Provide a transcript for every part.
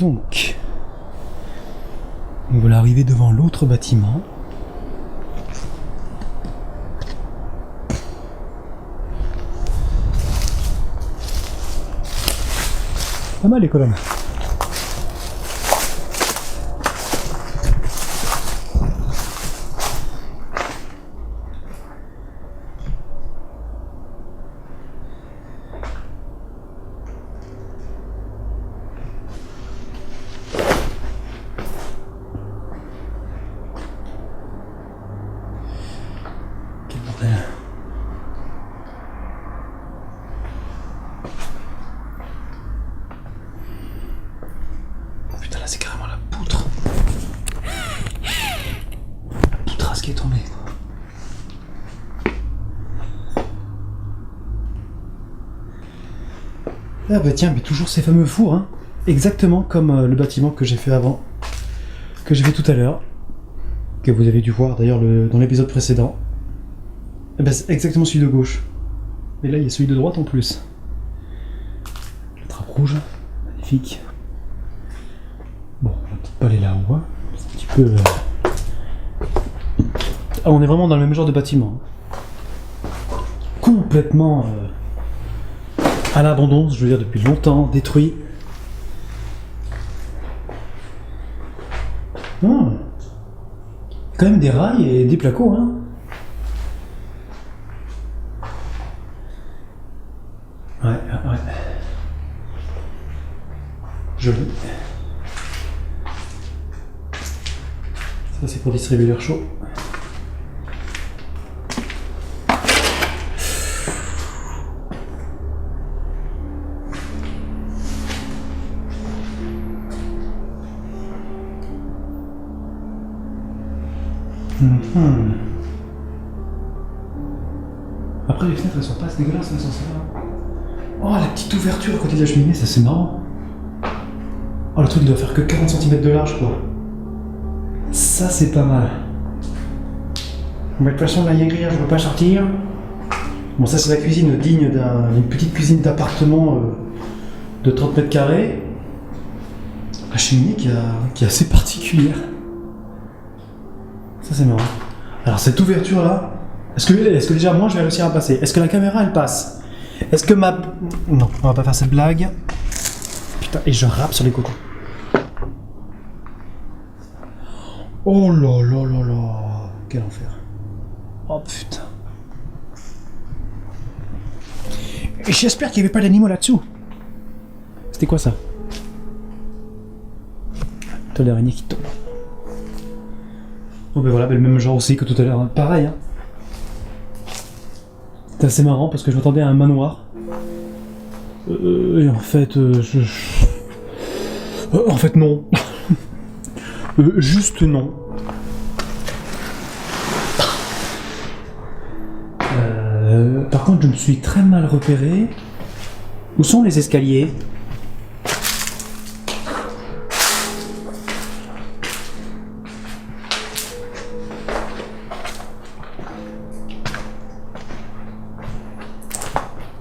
Donc, voilà arriver devant l'autre bâtiment. Pas mal les colonnes. Quel bordel. Putain, là c'est carrément la poutre. La poutrasse qui est tombée. Ah bah tiens, mais toujours ces fameux fours, hein. Exactement comme le bâtiment que j'ai fait avant, que j'ai fait tout à l'heure, que vous avez dû voir d'ailleurs dans l'épisode précédent. Eh ben, c'est exactement celui de gauche. Et là il y a celui de droite en plus. La trappe rouge, magnifique. Bon, on va peut-être pas aller là-haut, hein. C'est un petit peu... Ah, on est vraiment dans le même genre de bâtiment. Complètement à l'abandon, je veux dire depuis longtemps, détruit. Quand même des rails et des placos, hein. Ouais. Joli. Ça c'est pour distribuer l'air chaud. Après les fenêtres elles sont pas assez dégueulasses, elles sont sympas. Oh la petite ouverture à côté de la cheminée, ça c'est marrant. Oh le truc doit faire que 40 cm de large quoi. Ça c'est pas mal. Mais de toute façon là il y a un grillage, je peux pas sortir. Bon ça c'est la cuisine digne d'une petite cuisine d'appartement de 30 mètres carrés. La cheminée qui est assez particulière. Ça c'est marrant. Alors cette ouverture là, est-ce que déjà moi je vais réussir à passer? Est-ce que la caméra elle passe? Est-ce que ma... Non, on va pas faire cette blague. Putain, et je rappe sur les côtés. Oh là là là là. Quel enfer. Oh putain. Et j'espère qu'il n'y avait pas d'animaux là-dessous. C'était quoi ça? T'as l'araignée qui tombe. Oh ben voilà, ben le même genre aussi que tout à l'heure, hein. Pareil hein. C'est assez marrant parce que je m'attendais à un manoir. Et en fait, en fait non. Juste non. Par contre je me suis très mal repéré. Où sont les escaliers ?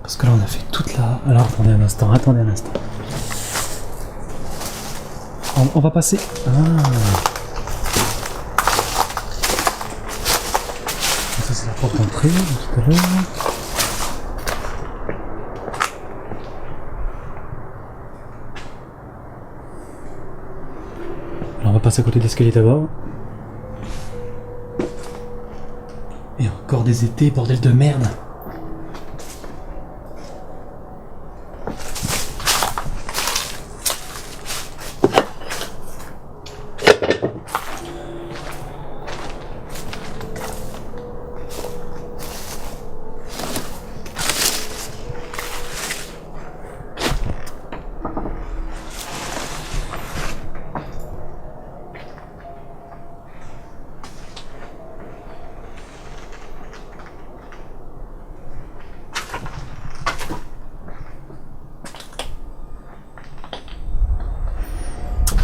Parce que là on a fait toute la... Alors attendez un instant. On va passer... Ah. Ça c'est la porte d'entrée de tout à l'heure. Alors on va passer à côté de l'escalier d'abord. Et encore des étés, bordel de merde.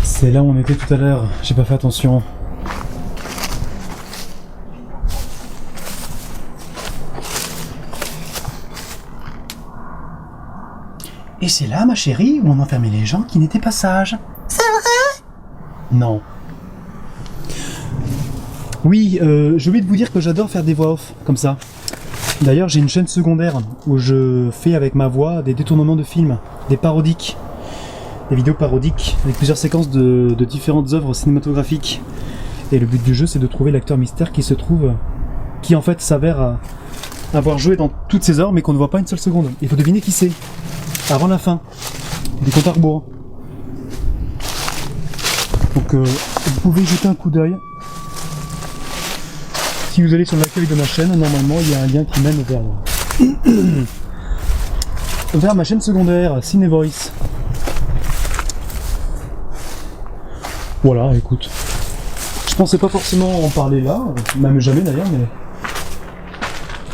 C'est là où on était tout à l'heure, j'ai pas fait attention. Et c'est là, ma chérie, où on enfermait les gens qui n'étaient pas sages. C'est Non. Oui, j'ai oublié de vous dire que j'adore faire des voix off, comme ça. D'ailleurs, j'ai une chaîne secondaire où je fais avec ma voix des détournements de films, des parodiques, des vidéos parodiques, avec plusieurs séquences de différentes œuvres cinématographiques. Et le but du jeu, c'est de trouver l'acteur mystère qui en fait s'avère avoir joué dans toutes ces œuvres, mais qu'on ne voit pas une seule seconde. Il faut deviner qui c'est, avant la fin, des comptes à rebours. Donc, vous pouvez y jeter un coup d'œil. Si vous allez sur l'accueil de ma chaîne, normalement il y a un lien qui mène vers ma chaîne secondaire, Cinevoice. Voilà, écoute. Je pensais pas forcément en parler là, même jamais d'ailleurs, mais...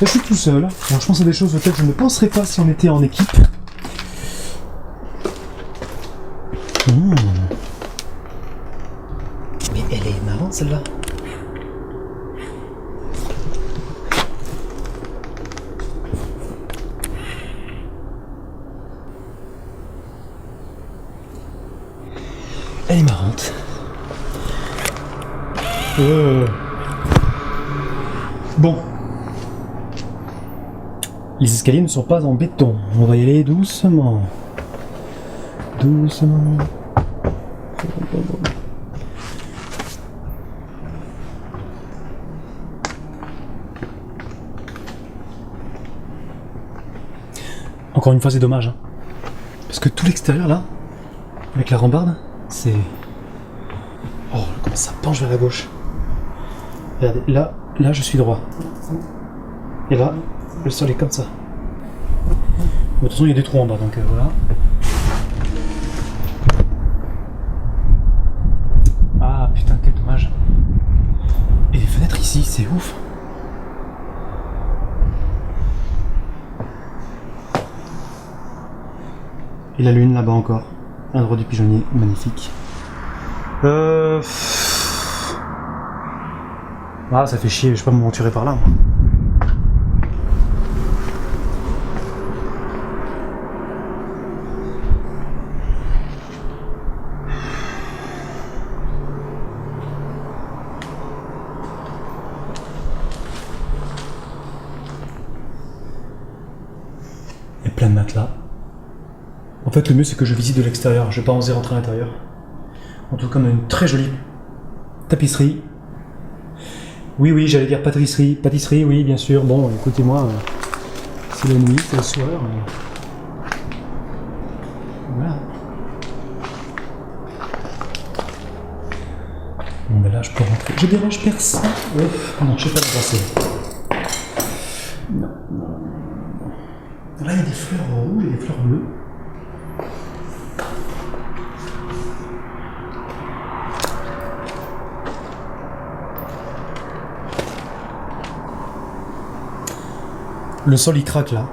je suis tout seul. Alors je pense à des choses auxquelles je ne penserais pas si on était en équipe. Mais elle est marrante celle-là. Elle est marrante. Bon. Les escaliers ne sont pas en béton. On va y aller doucement. Doucement. Encore une fois, c'est dommage. Hein. Parce que tout l'extérieur là, avec la rambarde, c'est... oh, comment ça penche vers la gauche. Regardez, là je suis droit. Et là, le sol est comme ça. De toute façon, il y a des trous en bas, donc voilà. Ah putain, quel dommage. Et les fenêtres ici, c'est ouf. Et la lune là-bas encore. Un droit du pigeonnier, magnifique. Ah, ça fait chier, je vais pas m'aventurer par là, moi. Il y a plein de matelas. En fait, le mieux c'est que je visite de l'extérieur, je vais pas oser rentrer à l'intérieur. En tout cas, on a une très jolie tapisserie. Oui, j'allais dire pâtisserie, oui, bien sûr. Bon, écoutez-moi, c'est la nuit, c'est le soir. Voilà. Bon, ben là, je peux rentrer. Je dérange personne. Non, je sais pas la passer. Non. Là, il y a des fleurs rouges et des fleurs bleues. Le sol il craque là.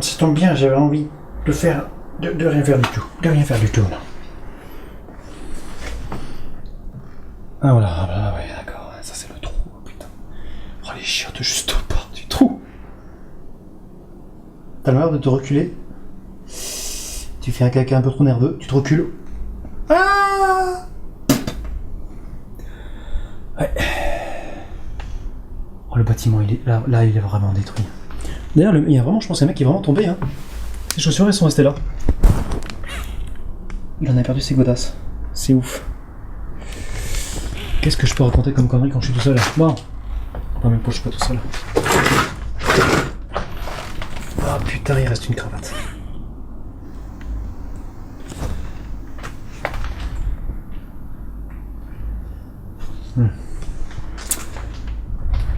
Ça tombe bien, j'avais envie de faire... de rien faire du tout. De rien faire du tout, là. Ah voilà, ouais, d'accord. Ça, c'est le trou, putain. Oh, les chiottes juste au bord du trou. T'as l'air de te reculer. Tu fais un caca un peu trop nerveux, tu te recules. Ah ouais. Oh, le bâtiment, il est là, il est vraiment détruit. D'ailleurs, il y a vraiment, je pense, un mec qui est vraiment tombé. Hein. Ses chaussures, elles sont restées là. Il en a perdu ses godasses. C'est ouf. Qu'est-ce que je peux raconter comme connerie quand je suis tout seul? Bon. Non, même pas, je suis pas tout seul. putain, il reste une cravate.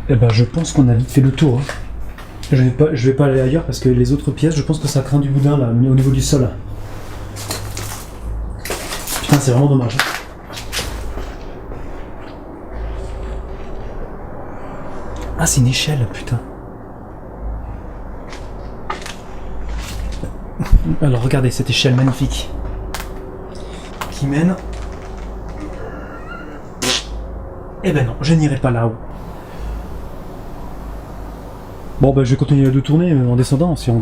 Eh ben, je pense qu'on a vite fait le tour. Hein. Je vais pas aller ailleurs parce que les autres pièces, je pense que ça craint du boudin là, mais au niveau du sol. Putain, c'est vraiment dommage. Ah, c'est une échelle, putain. Alors regardez cette échelle magnifique qui mène. Eh ben non, je n'irai pas là-haut. Bon bah je vais continuer de tourner en descendant si on...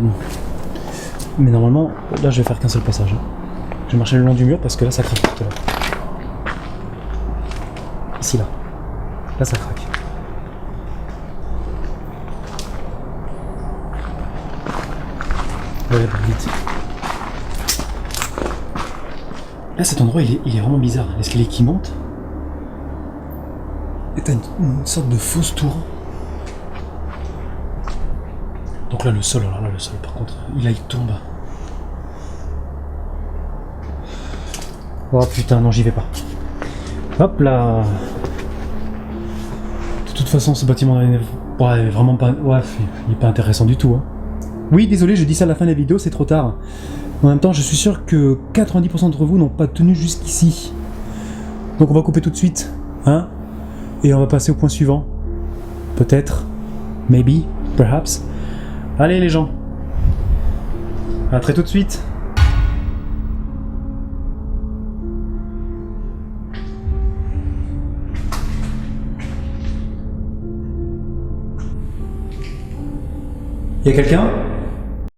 Mais normalement, là je vais faire qu'un seul passage. Je vais marcher le long du mur parce que là ça craque tout à l'heure. Ici là. Là ça craque. Ouais, vite. Là cet endroit il est vraiment bizarre. L'escalier qui monte. Et t'as une sorte de fausse tour. Donc là le sol, alors là le sol par contre, il tombe. Oh putain, non j'y vais pas. Hop là. De toute façon ce bâtiment est vraiment pas... Ouais, il est pas intéressant du tout. Hein. Oui, désolé, je dis ça à la fin de la vidéo, c'est trop tard. En même temps, je suis sûr que 90% d'entre vous n'ont pas tenu jusqu'ici. Donc on va couper tout de suite. Hein, et on va passer au point suivant. Peut-être. Maybe. Perhaps. Allez les gens. À très tout de suite. Y'a quelqu'un ?